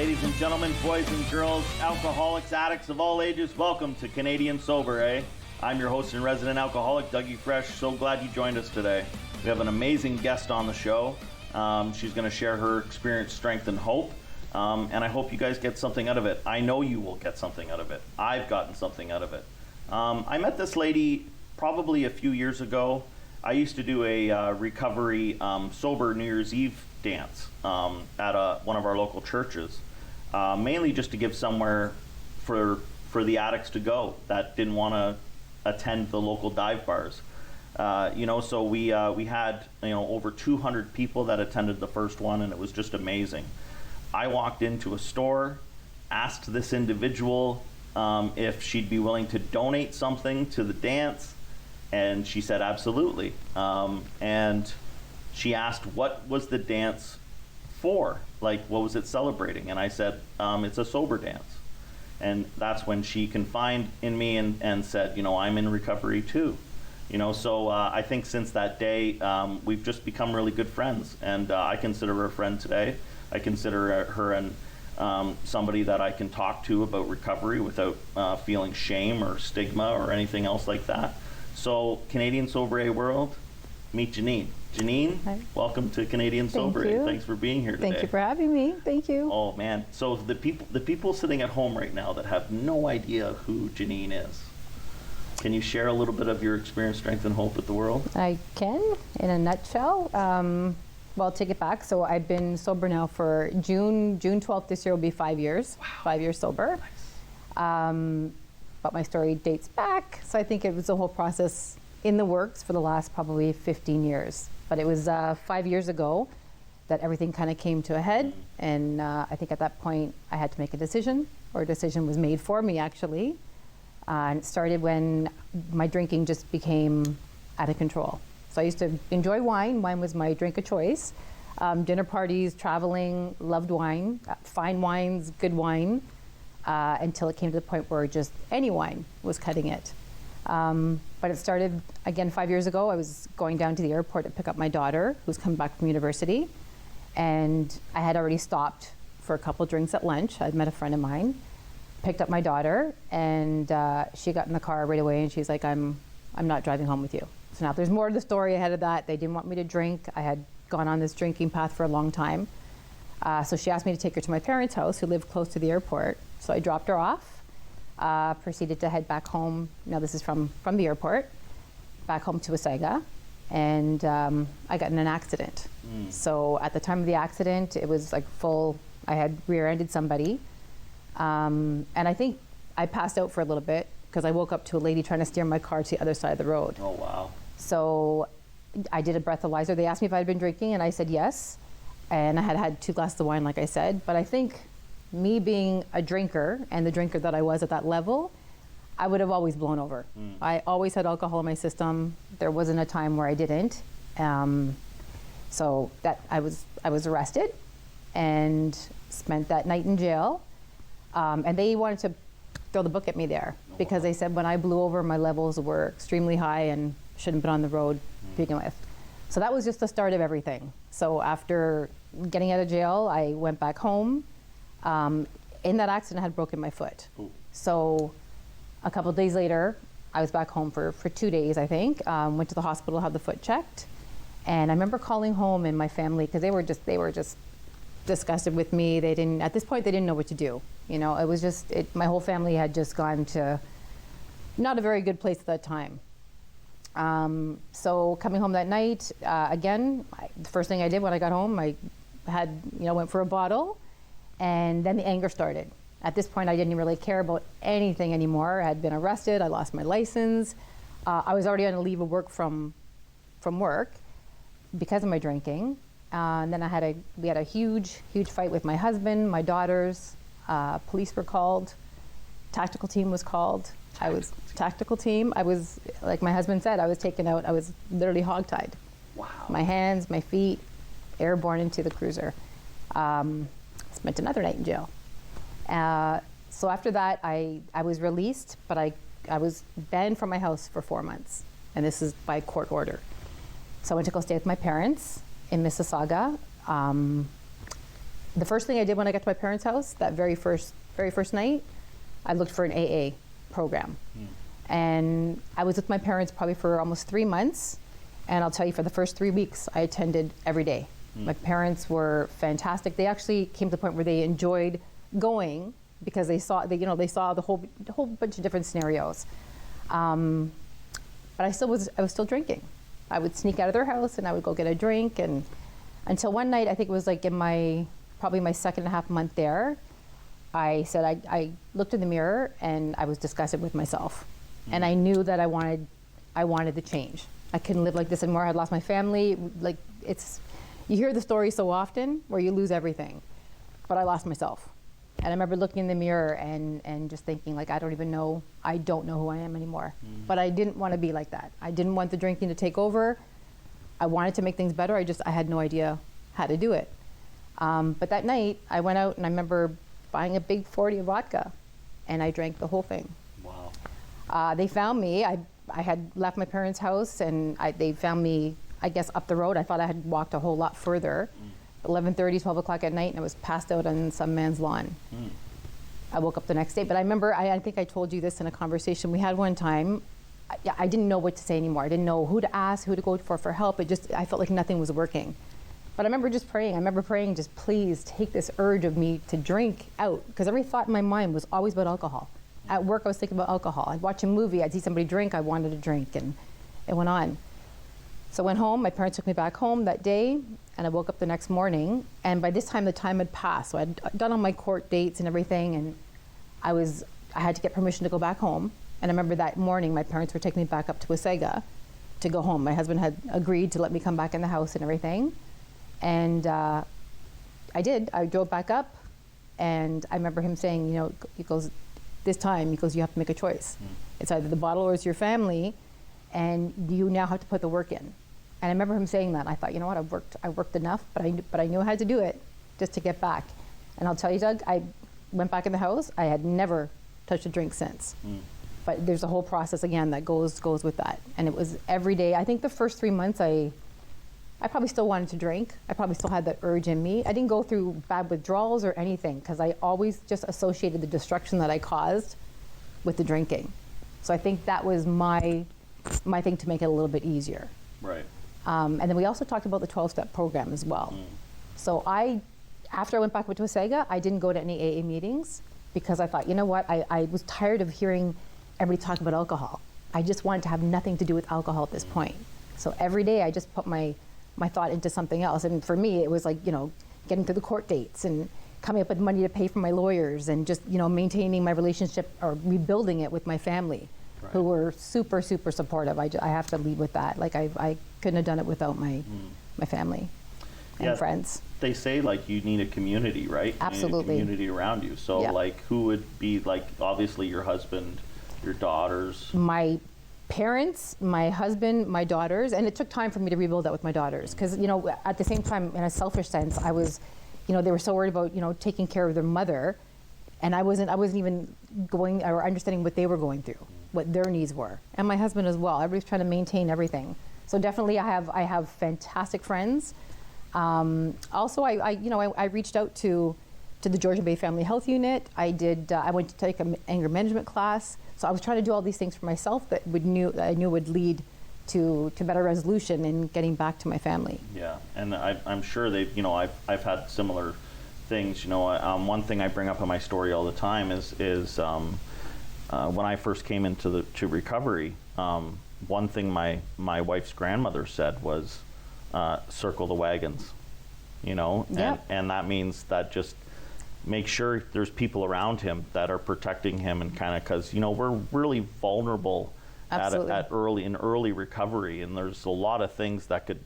ladies and gentlemen, boys and girls, alcoholics, addicts of all ages, welcome to Canadian Sober, eh? I'm your host and resident alcoholic, Dougie Fresh. So glad you joined us today. We have an amazing guest on the show. She's going to share her experience, strength, and hope. And I hope you guys get something out of it. I know you will get something out of it. I've gotten something out of it. I met this lady probably a few years ago. I used to do a recovery sober New Year's Eve dance at one of our local churches, mainly just to give somewhere for the addicts to go that didn't want to attend the local dive bars. So we had over 200 people that attended the first one, and it was just amazing. I walked into a store, asked this individual if she'd be willing to donate something to the dance, and she said absolutely. And she asked what was the dance for, like what was it celebrating, and I said it's a sober dance. And that's when she confided in me and said, I'm in recovery too. So I think since that day we've just become really good friends, and I consider her a friend today. I consider her and somebody that I can talk to about recovery without feeling shame or stigma or anything else like that. So Canadian Sober World, meet Genene. Genene, hi. Welcome to Canadian Sober. Thanks for being here today. Thank you for having me. Thank you. Oh man, so the people sitting at home right now that have no idea who Genene is, can you share a little bit of your experience, strength, and hope with the world? I can, in a nutshell. Well, I'll take it back. So I've been sober now for June 12th this year will be 5 years. Wow. 5 years sober. Nice. But my story dates back, so I think it was a whole process in the works for the last probably 15 years. But it was 5 years ago that everything kind of came to a head, and I think at that point I had to make a decision, or a decision was made for me actually. And it started when my drinking just became out of control. So I used to enjoy wine. Wine was my drink of choice. Dinner parties, traveling, loved wine, fine wines, good wine, until it came to the point where just any wine was cutting it. But it started again 5 years ago. I was going down to the airport to pick up my daughter, who's coming back from university. And I had already stopped for a couple drinks at lunch. I'd met a friend of mine, picked up my daughter, and she got in the car right away and she's like, I'm not driving home with you. So now there's more to the story ahead of that. They didn't want me to drink. I had gone on this drinking path for a long time. So she asked me to take her to my parents' house, who lived close to the airport. So I dropped her off, proceeded to head back home. Now this is from the airport, back home to Wasaga. And I got in an accident. So at the time of the accident, it was like I had rear-ended somebody. And I think I passed out for a little bit because I woke up to a lady trying to steer my car to the other side of the road. Oh, wow. So I did a breathalyzer. They asked me if I had been drinking, and I said yes. And I had had 2 glasses of wine, like I said. But I think me being a drinker, and the drinker that I was at that level, I would have always blown over. I always had alcohol in my system. There wasn't a time where I didn't. So that I was arrested and spent that night in jail. And they wanted to throw the book at me there because they said when I blew over, my levels were extremely high and shouldn't have been on the road to begin with. So that was just the start of everything. So after getting out of jail, I went back home. In that accident, I had broken my foot. Ooh. So a couple of days later, I was back home for 2 days, I think. Went to the hospital, had the foot checked. And I remember calling home and my family, because they were just disgusted with me. At this point, they didn't know what to do. It was just, my whole family had just gone to not a very good place at that time. So coming home that night, again, the first thing I did when I got home, I went for a bottle, and then the anger started. At this point, I didn't really care about anything anymore. I had been arrested, I lost my license. I was already on a leave of work from work because of my drinking. And then we had a huge fight with my husband, my daughters. Police were called. Tactical team was called. Tactical team. I was, like my husband said, I was taken out. I was literally hogtied. Wow. My hands, my feet, airborne into the cruiser. Spent another night in jail. So after that, I was released, but I was banned from my house for 4 months. And this is by court order. So I went to go stay with my parents in Mississauga. the first thing I did when I got to my parents' house, that very first night, I looked for an AA program. And I was with my parents probably for almost 3 months. And I'll tell you, for the first 3 weeks, I attended every day. My parents were fantastic. They actually came to the point where they enjoyed going because they saw the whole bunch of different scenarios. But I was still drinking. I would sneak out of their house and I would go get a drink, and until one night, I think it was like in probably my 2.5 month there, I said I looked in the mirror and I was disgusted with myself, and I knew that I wanted to change. I couldn't live like this anymore. I had lost my family. Like, you hear the story so often where you lose everything, but I lost myself. And I remember looking in the mirror and just thinking, like, I don't know who I am anymore. But I didn't want to be like that. I didn't want the drinking to take over. I wanted to make things better. I had no idea how to do it. But that night, I went out and I remember buying a big 40 of vodka, and I drank the whole thing. Wow. They found me. I had left my parents' house, and they found me, I guess, up the road. I thought I had walked a whole lot further. 11:30, 12 o'clock at night, and I was passed out on some man's lawn. I woke up the next day, but I remember, I think I told you this in a conversation we had one time. I didn't know what to say anymore. I didn't know who to ask, who to go for help. I felt like nothing was working. But I remember just praying. I remember praying, just please take this urge of me to drink out, because every thought in my mind was always about alcohol. At work, I was thinking about alcohol. I'd watch a movie, I'd see somebody drink, I wanted to drink, and it went on. So I went home, my parents took me back home that day, and I woke up the next morning, and by this time the time had passed. So I'd done all my court dates and everything, and I had to get permission to go back home. And I remember that morning my parents were taking me back up to Wasaga to go home. My husband had agreed to let me come back in the house and everything. And I did. I drove back up, and I remember him saying, he goes, this time, you have to make a choice. It's either the bottle or it's your family, and you now have to put the work in. And I remember him saying that. I thought, you know what, I worked enough, but I knew I had to do it just to get back. And I'll tell you, Doug, I went back in the house. I had never touched a drink since. But there's a whole process again that goes with that. And it was every day. I think the first 3 months I probably still wanted to drink. I probably still had that urge in me. I didn't go through bad withdrawals or anything, because I always just associated the destruction that I caused with the drinking. So I think that was my thing to make it a little bit easier. Right. And then we also talked about the 12-step program as well. So after I went back to Wasaga, I didn't go to any AA meetings, because I thought, you know what, I was tired of hearing everybody talk about alcohol. I just wanted to have nothing to do with alcohol at this point. So every day I just put my thought into something else. And for me, it was like, getting through the court dates and coming up with money to pay for my lawyers, and just, maintaining my relationship or rebuilding it with my family, who were super, super supportive. I have to lead with that. Like, I couldn't have done it without my family and friends. They say, like, you need a community, right? Absolutely. You need a community around you. So, like, who would be, like, obviously your husband, your daughters? My parents, my husband, my daughters, and it took time for me to rebuild that with my daughters, because at the same time, in a selfish sense, I was, they were so worried about taking care of their mother, and I wasn't even going or understanding what they were going through, what their needs were, and my husband as well. Everybody's trying to maintain everything. So definitely, I have fantastic friends. Also, I reached out to the Georgian Bay Family Health Unit. I went to take an anger management class. So I was trying to do all these things for myself that I knew would lead to better resolution and getting back to my family. Yeah, and I'm sure they've, I've had similar things. One thing I bring up in my story all the time is when I first came into recovery, one thing my wife's grandmother said was, circle the wagons, and that means that just make sure there's people around him that are protecting him, and kind of, because we're really vulnerable at early recovery, and there's a lot of things that could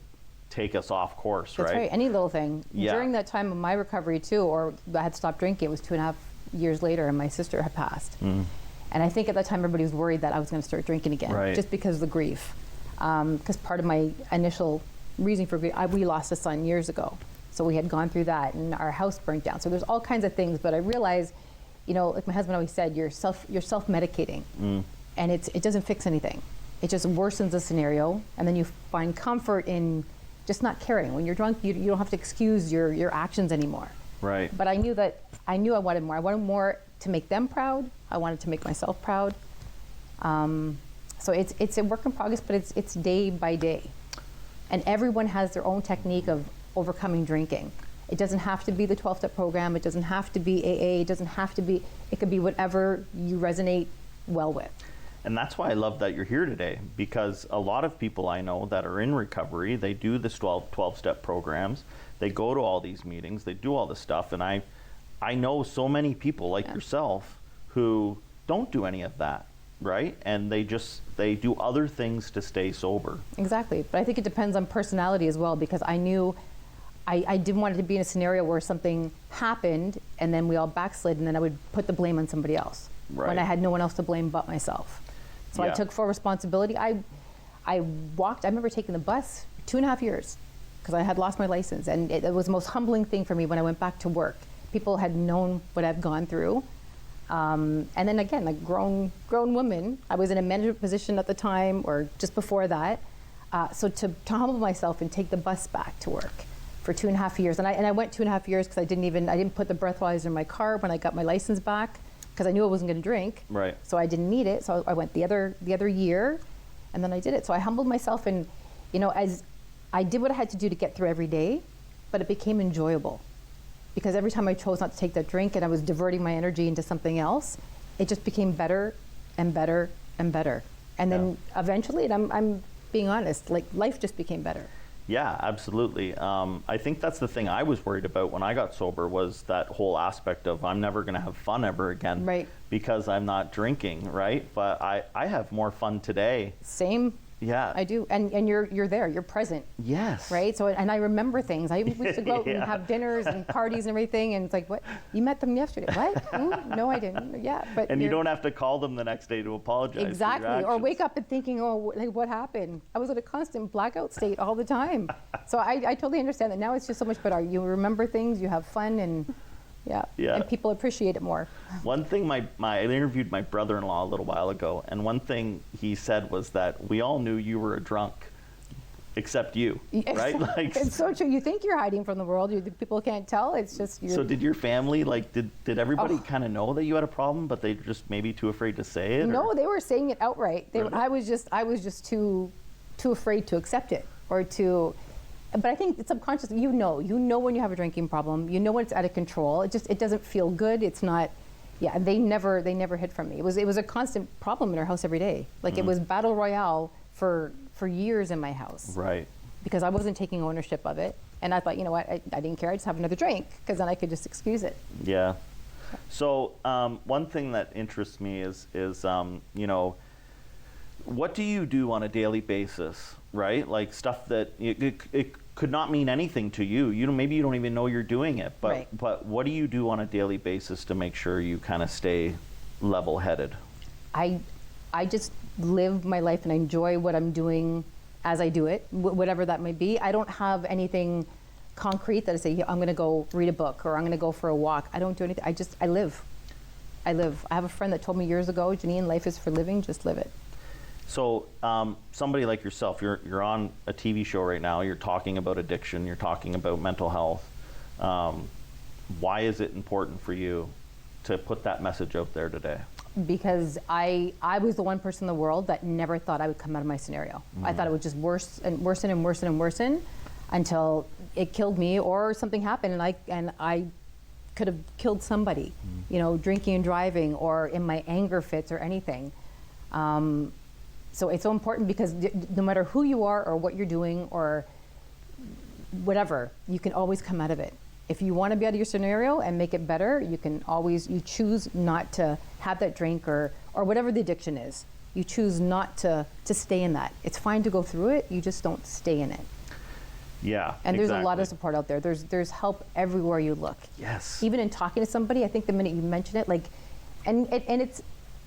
take us off course. That's right. Any little thing. Yeah. During that time of my recovery too, or I had stopped drinking, it was 2.5 years later, and my sister had passed. And I think at that time everybody was worried that I was going to start drinking again, just because of the grief. Because part of my initial reason for grief, we lost a son years ago. So we had gone through that, and our house burnt down. So there's all kinds of things, but I realized, like my husband always said, you're self-medicating, and it doesn't fix anything. It just worsens the scenario, and then you find comfort in just not caring. When you're drunk, you don't have to excuse your actions anymore. Right. But I knew I wanted more. I wanted more to make them proud. I wanted to make myself proud. So it's a work in progress, but it's day by day. And everyone has their own technique of overcoming drinking. It doesn't have to be the 12-step program. It doesn't have to be AA. It doesn't have to be, it could be whatever you resonate well with. And that's why I love that you're here today, because a lot of people I know that are in recovery, they do this 12-step programs, they go to all these meetings, they do all this stuff, and I know so many people like yourself who don't do any of that, right? And they do other things to stay sober. Exactly, but I think it depends on personality as well, because I knew I didn't want it to be in a scenario where something happened and then we all backslid and then I would put the blame on somebody else when I had no one else to blame but myself. So I took full responsibility. I remember taking the bus 2.5 years because I had lost my license, and it was the most humbling thing for me when I went back to work. People had known what I've gone through. And then again, like grown woman, I was in a management position at the time or just before that. So to humble myself and take the bus back to work for 2.5 years. And I went 2.5 years because I didn't put the breathalyzer in my car when I got my license back, because I knew I wasn't going to drink. Right. So I didn't need it. So I went the other year, and then I did it. So I humbled myself, and as I did what I had to do to get through every day, but it became enjoyable. Because every time I chose not to take that drink and I was diverting my energy into something else, it just became better and better and better. And then eventually, and I'm being honest, like life just became better. Yeah, absolutely. I think that's the thing I was worried about when I got sober, was that whole aspect of I'm never going to have fun ever again, right? Because I'm not drinking, right? But I have more fun today. Same. Yeah, I do, and you're there, you're present. Yes. Right. So, and I remember things. I used to go out and have dinners and parties and everything, and it's like, what? You met them yesterday? What? Ooh, no, I didn't. Yeah, but. And you don't have to call them the next day to apologize. Exactly, for your or wake up and thinking, oh, like what happened? I was in a constant blackout state all the time. So I totally understand that. Now it's just so much better. You remember things, you have fun, and and people appreciate it more. One thing, I interviewed my brother-in-law a little while ago, and one thing he said was that we all knew you were a drunk, except you, right? Like, it's so true. You think you're hiding from the world. People can't tell. It's just So did your family, like, did everybody kind of know that you had a problem, but they just maybe too afraid to say it? No, or? they were saying it outright. Really? I was just too afraid to accept it, or to. But I think it's subconscious. You know when you have a drinking problem. You know when it's out of control. It doesn't feel good. It's not. Yeah, they never hid from me. It was a constant problem in our house every day. Like it was battle royale for years in my house. Right. Because I wasn't taking ownership of it, and I thought, you know what, I didn't care. I just have another drink, because then I could just excuse it. Yeah. So one thing that interests me is what do you do on a daily basis, right? Like stuff that it could not mean anything to you. Maybe you don't even know you're doing it, but what do you do on a daily basis to make sure you kind of stay level-headed? I just live my life and I enjoy what I'm doing as I do it, whatever that may be. I don't have anything concrete that I say, I'm going to go read a book or I'm going to go for a walk. I don't do anything. I live. I have a friend that told me years ago, Genene, life is for living, just live it. So somebody like yourself, you're on a TV show right now, you're talking about addiction, you're talking about mental health. Why is it important for you to put that message out there today? Because I was the one person in the world that never thought I would come out of my scenario. I thought it would just worsen and worsen until it killed me, or something happened and I could have killed somebody, drinking and driving, or in my anger fits or anything. So it's so important, because no matter who you are or what you're doing or whatever, you can always come out of it. If you want to be out of your scenario and make it better, you choose not to have that drink or whatever the addiction is. You choose not to stay in that. It's fine to go through it, you just don't stay in it. Yeah, and there's a lot of support out there. There's help everywhere you look. Yes. Even in talking to somebody, I think the minute you mention it, and it's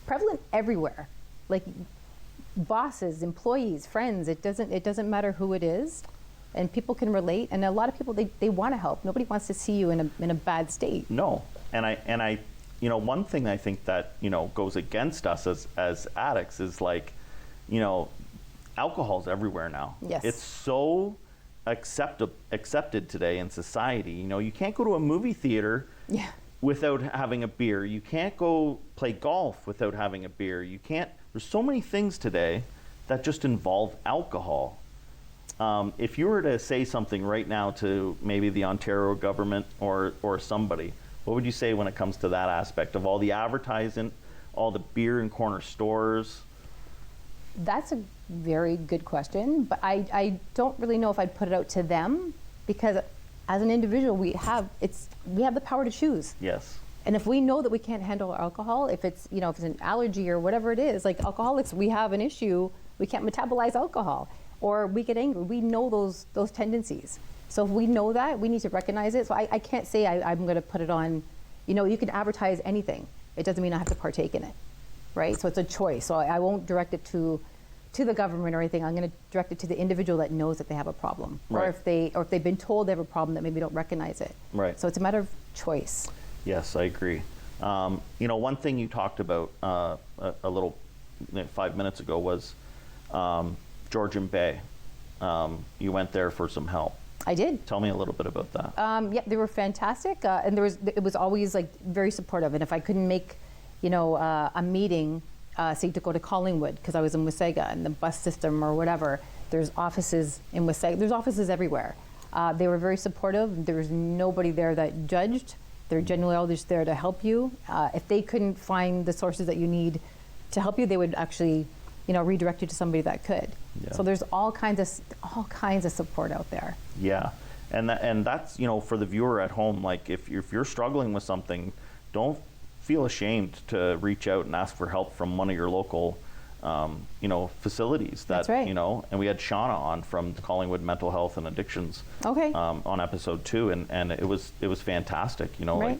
prevalent everywhere. Like bosses, employees, friends, it doesn't matter who it is, and people can relate. And a lot of people, they want to help. Nobody wants to see you in a bad state. No, and I one thing I think that goes against us as addicts is alcohol's everywhere now. Yes. It's so accepted today in society. You know, you can't go to a movie theater Yeah. without having a beer. You can't go play golf without having a beer. You can't. There's so many things today that just involve alcohol. If you were to say something right now to maybe the Ontario government or somebody, what would you say when it comes to that aspect of all the advertising, all the beer in corner stores? That's a very good question, but I don't really know if I'd put it out to them, because as an individual, we have the power to choose. Yes. And if we know that we can't handle alcohol, if it's an allergy or whatever it is, like alcoholics, we have an issue, we can't metabolize alcohol, or we get angry. We know those tendencies. So if we know that, we need to recognize it. So I can't say I'm going to put it on, you can advertise anything. It doesn't mean I have to partake in it, right? So it's a choice. So I won't direct it to the government or anything. I'm going to direct it to the individual that knows that they have a problem, right. or if they've been told they have a problem that maybe don't recognize it. Right. So it's a matter of choice. Yes, I agree. One thing you talked about a little 5 minutes ago was Georgian Bay. You went there for some help. I did. Tell me a little bit about that. Yeah, they were fantastic, and it was always like very supportive. And if I couldn't make, a meeting, say to go to Collingwood because I was in Wasaga and the bus system or whatever, there's offices in Wasaga. There's offices everywhere. They were very supportive. There was nobody there that judged. They're generally all just there to help you. If they couldn't find the sources that you need to help you, they would actually, redirect you to somebody that could. Yeah. So there's all kinds of support out there. Yeah, and that's for the viewer at home. Like if you're struggling with something, don't feel ashamed to reach out and ask for help from one of your local, facilities. That's right. And we had Shauna on from the Collingwood Mental Health and Addictions. Okay. On episode 2, and it was fantastic. Right.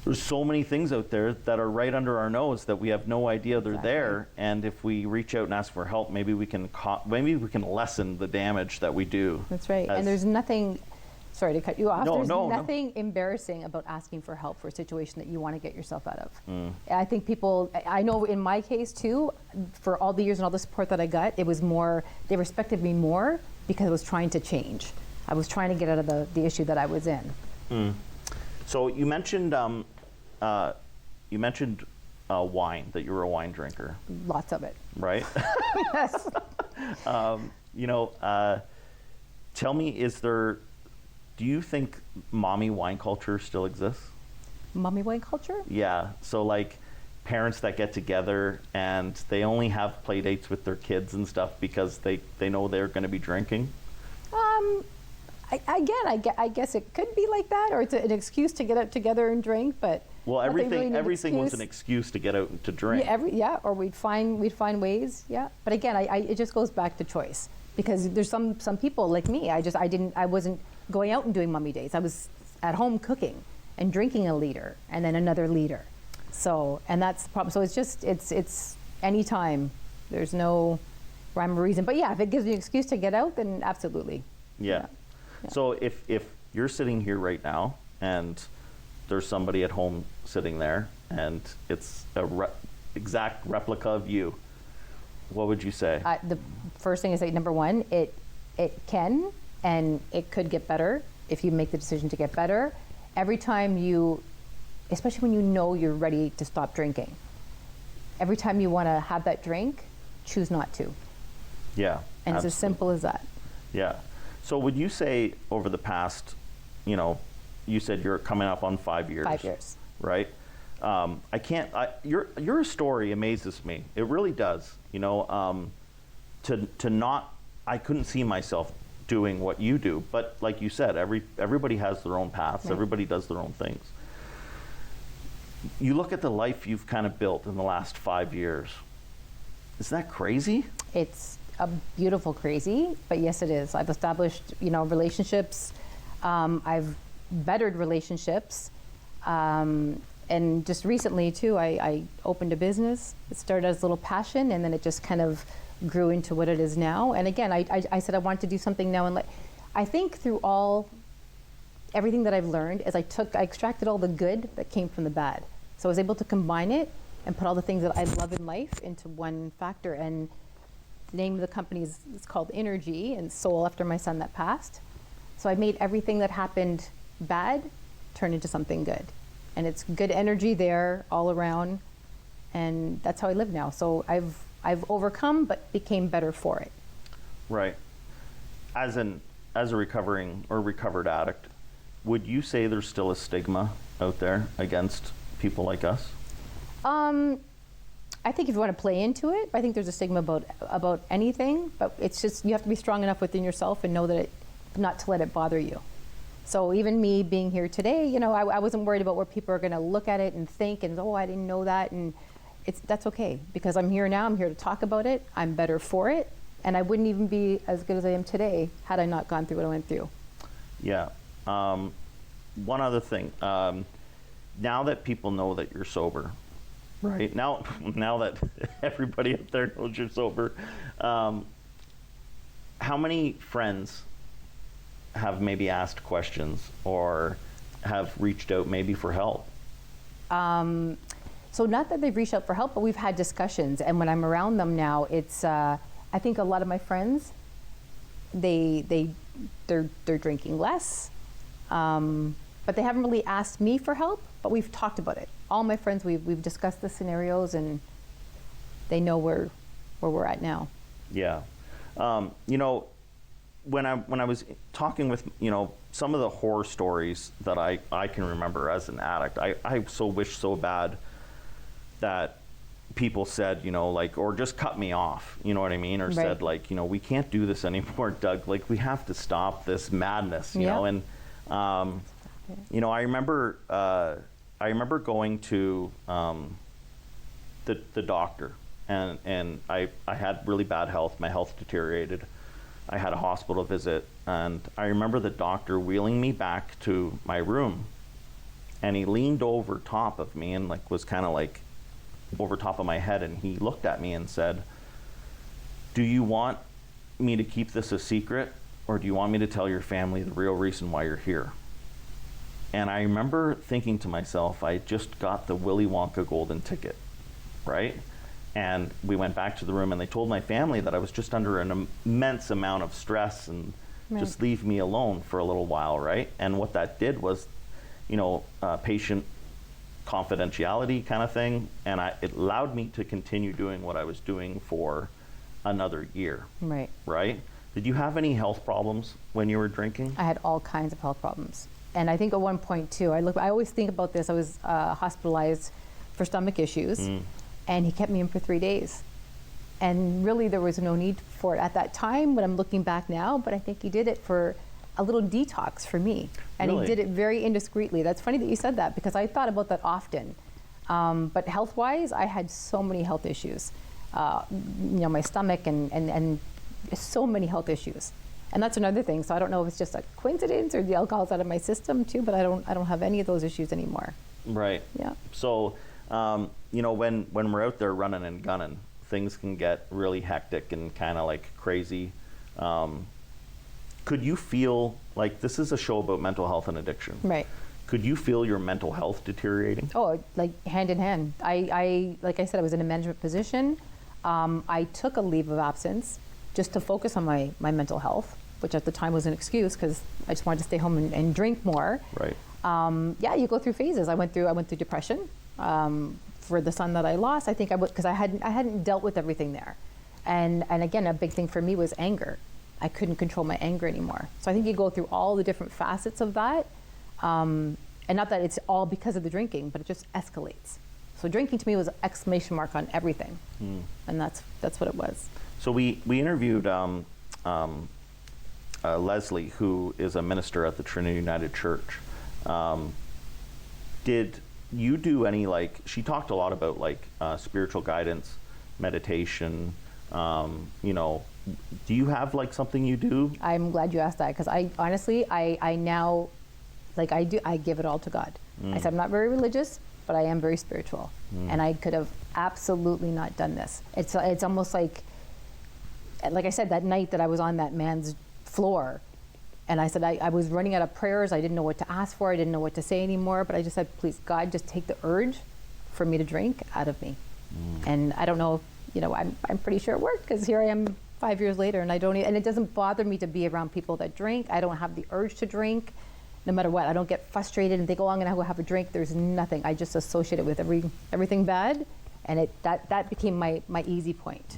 There's so many things out there that are right under our nose that we have no idea they're Exactly. there. And if we reach out and ask for help, maybe we can lessen the damage that we do. That's right. And there's nothing, sorry to cut you off, there's nothing embarrassing about asking for help for a situation that you want to get yourself out of. I think people, I know in my case too, for all the years and all the support that I got, it was more, they respected me more because I was trying to change. I was trying to get out of the issue that I was in. So you mentioned wine, that you were a wine drinker. Lots of it. Right? Yes. Tell me, do you think mommy wine culture still exists? Mommy wine culture? Yeah. So like parents that get together and they only have play dates with their kids and stuff because they know they're going to be drinking? I guess it could be like that, or it's an excuse to get out together and drink, but well, everything was an excuse. excuse to get out to drink. Yeah, or we'd find ways. Yeah, but again, it just goes back to choice, because there's some people like me. I wasn't going out and doing mummy days. I was at home cooking and drinking a liter and then another liter. So, and that's the problem. So it's any time. There's no rhyme or reason. But yeah, if it gives you an excuse to get out, then absolutely. Yeah. Yeah. So if you're sitting here right now and there's somebody at home sitting there and it's a exact replica of you, what would you say? The first thing is that, number one, it can and it could get better if you make the decision to get better. Every time especially when you know you're ready to stop drinking, every time you want to have that drink, choose not to. Yeah. And it's as simple as that. Yeah. So would you say over the past, you said you're coming up on 5 years. 5 years. Right? Your story amazes me. It really does. I couldn't see myself doing what you do, but like you said, everybody has their own paths. Right. Everybody does their own things. You look at the life you've kind of built in the last 5 years. Isn't that crazy? It's a beautiful crazy, but yes, it is. I've established, relationships. I've bettered relationships. And just recently too, I opened a business. It started as a little passion, and then it just kind of grew into what it is now. And again, I said I wanted to do something now, and I think through everything that I've learned is I extracted all the good that came from the bad. So I was able to combine it and put all the things that I love in life into one factor. And the name of the company is called Energy, and soul after my son that passed. So I made everything that happened bad turn into something good. And it's good energy there all around. And that's how I live now. So I've overcome, but became better for it. Right. As a recovering or recovered addict, would you say there's still a stigma out there against people like us? I think if you want to play into it, I think there's a stigma about anything, but it's just you have to be strong enough within yourself and know that not to let it bother you. So even me being here today, you know, I wasn't worried about what people are going to look at it and think, and oh, I didn't know that, and that's okay because I'm here now. I'm here to talk about it. I'm better for it, and I wouldn't even be as good as I am today had I not gone through what I went through. Yeah. One other thing. Now that people know that you're sober, right? Now that everybody out there knows you're sober, how many friends have maybe asked questions or have reached out maybe for help? So not that they've reached out for help, but we've had discussions. And when I'm around them now, it's I think a lot of my friends, they're drinking less, but they haven't really asked me for help. But we've talked about it. All my friends, we've discussed the scenarios, and they know where we're at now. Yeah. You know, when I was talking with, you know, some of the horror stories that I can remember as an addict, I so wish so bad that people said, you know, like, or just cut me off, you know what I mean? Or right. Said, like, you know, we can't do this anymore, Doug. Like, we have to stop this madness, you know? And, you know, I remember going to the doctor, and I had really bad health. My health deteriorated. I had a hospital visit, and I remember the doctor wheeling me back to my room, and he leaned over top of me and like was kind of like over top of my head, and he looked at me and said, "Do you want me to keep this a secret, or do you want me to tell your family the real reason why you're here?" And I remember thinking to myself, I just got the Willy Wonka golden ticket, right? And we went back to the room, and they told my family that I was just under an immense amount of stress and right. just leave me alone for a little while, right? And what that did was, you know, patient confidentiality kind of thing, and it allowed me to continue doing what I was doing for another year. Right. Right? Did you have any health problems when you were drinking? I had all kinds of health problems. And I think at one point too, I always think about this, I was hospitalized for stomach issues, and he kept me in for 3 days. And really there was no need for it at that time when I'm looking back now, but I think he did it for a little detox for me. And really? He did it very indiscreetly. That's funny that you said that because I thought about that often. But health-wise, I had so many health issues. You know, my stomach and so many health issues. And that's another thing. So I don't know if it's just a coincidence or the alcohol's out of my system too, but I don't have any of those issues anymore. Right. Yeah. So, you know, when we're out there running and gunning, things can get really hectic and kind of like crazy. Could you feel, like, this is a show about mental health and addiction. Right. Could you feel your mental health deteriorating? Oh, like hand in hand. I like I said, I was in a management position. I took a leave of absence just to focus on my mental health, which at the time was an excuse because I just wanted to stay home and drink more. Right. Yeah, you go through phases. I went through depression for the son that I lost. I think because I hadn't dealt with everything there, and again, a big thing for me was anger. I couldn't control my anger anymore. So I think you go through all the different facets of that, and not that it's all because of the drinking, but it just escalates. So drinking to me was an exclamation mark on everything, and that's what it was. So we interviewed Leslie, who is a minister at the Trinity United Church. Did you do any, like, she talked a lot about like spiritual guidance, meditation, you know, do you have like something you do? I'm glad you asked that because I honestly, I now, like I give it all to God. I said I'm not very religious, but I am very spiritual, and I could have absolutely not done this. It's almost like I said, that night that I was on that man's floor, and I said I was running out of prayers. I didn't know what to ask for. I didn't know what to say anymore. But I just said, please, God, just take the urge for me to drink out of me. And I don't know I'm pretty sure it worked, because here I am 5 years later, and and it doesn't bother me to be around people that drink. I don't have the urge to drink, no matter what. I don't get frustrated and think, oh, I'm gonna go have a drink. There's nothing. I just associate it with everything bad, and that became my easy point.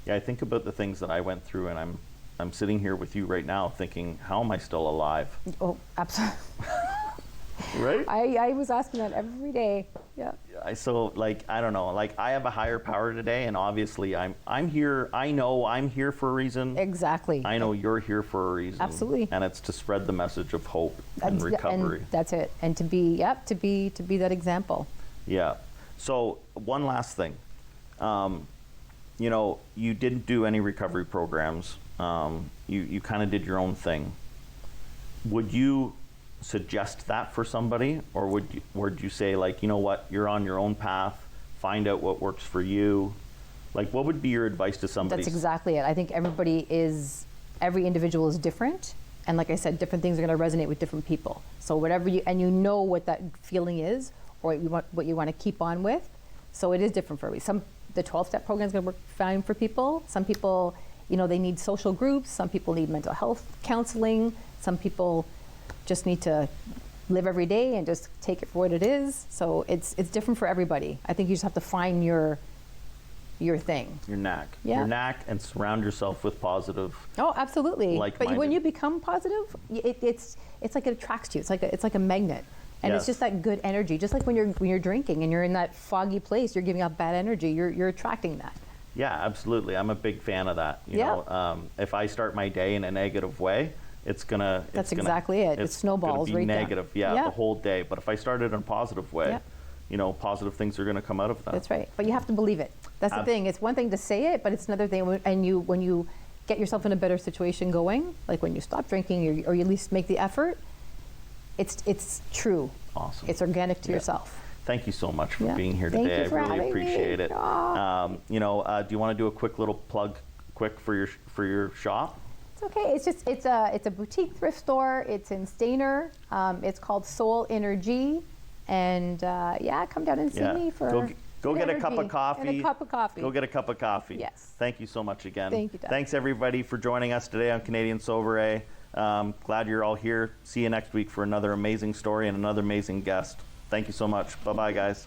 Yeah, I think about the things that I went through, and I'm sitting here with you right now thinking, how am I still alive? Oh, absolutely. Right? I was asking that every day. Yeah. So like, I don't know, like I have a higher power today, and obviously I'm here. I know I'm here for a reason. Exactly. I know you're here for a reason. Absolutely. And it's to spread the message of hope and recovery. And that's it. And to be that example. Yeah. So one last thing. You didn't do any recovery programs. You kind of did your own thing. Would you suggest that for somebody, or would you say, like, you know what, you're on your own path, find out what works for you? Like, what would be your advice to somebody? That's exactly it. I think every individual is different, and like I said, different things are going to resonate with different people. So whatever you know what that feeling is, or what you want to keep on with. So it is different for everybody. The 12-step program is going to work fine for people. Some people, they need social groups. Some people need mental health counseling. Some people just need to live every day and just take it for what it is. So it's different for everybody. I think you just have to find your thing. Your knack. Yeah. Your knack, and surround yourself with positive. Oh, absolutely. Like-minded. But when you become positive, it's like it attracts you. It's like a magnet. And Yes. it's just that good energy. Just like when you're drinking and you're in that foggy place, you're giving out bad energy. You're attracting that. Yeah, absolutely. I'm a big fan of that. You know, if I start my day in a negative way, That's exactly it. It snowballs gonna be right down. negative, the whole day. But if I start it in a positive way, positive things are going to come out of that. That's right. But you have to believe it. That's the thing. It's one thing to say it, but it's another thing when you get yourself in a better situation going, like when you stop drinking or you at least make the effort, it's true. Awesome. It's organic to yourself. Thank you so much for being here Thank today. you for I really having appreciate me. it. Aw. Do you want to do a quick little plug for your shop? It's okay. It's a boutique thrift store. It's in Stayner. It's called Soul Energy, and come down and see me for. Go get a cup of coffee. And a cup of coffee. Go get a cup of coffee. Yes. Thank you so much again. Thank you, Doug. Thanks everybody for joining us today on Canadian Sober. Glad you're all here. See you next week for another amazing story and another amazing guest. Thank you so much. Bye-bye, guys.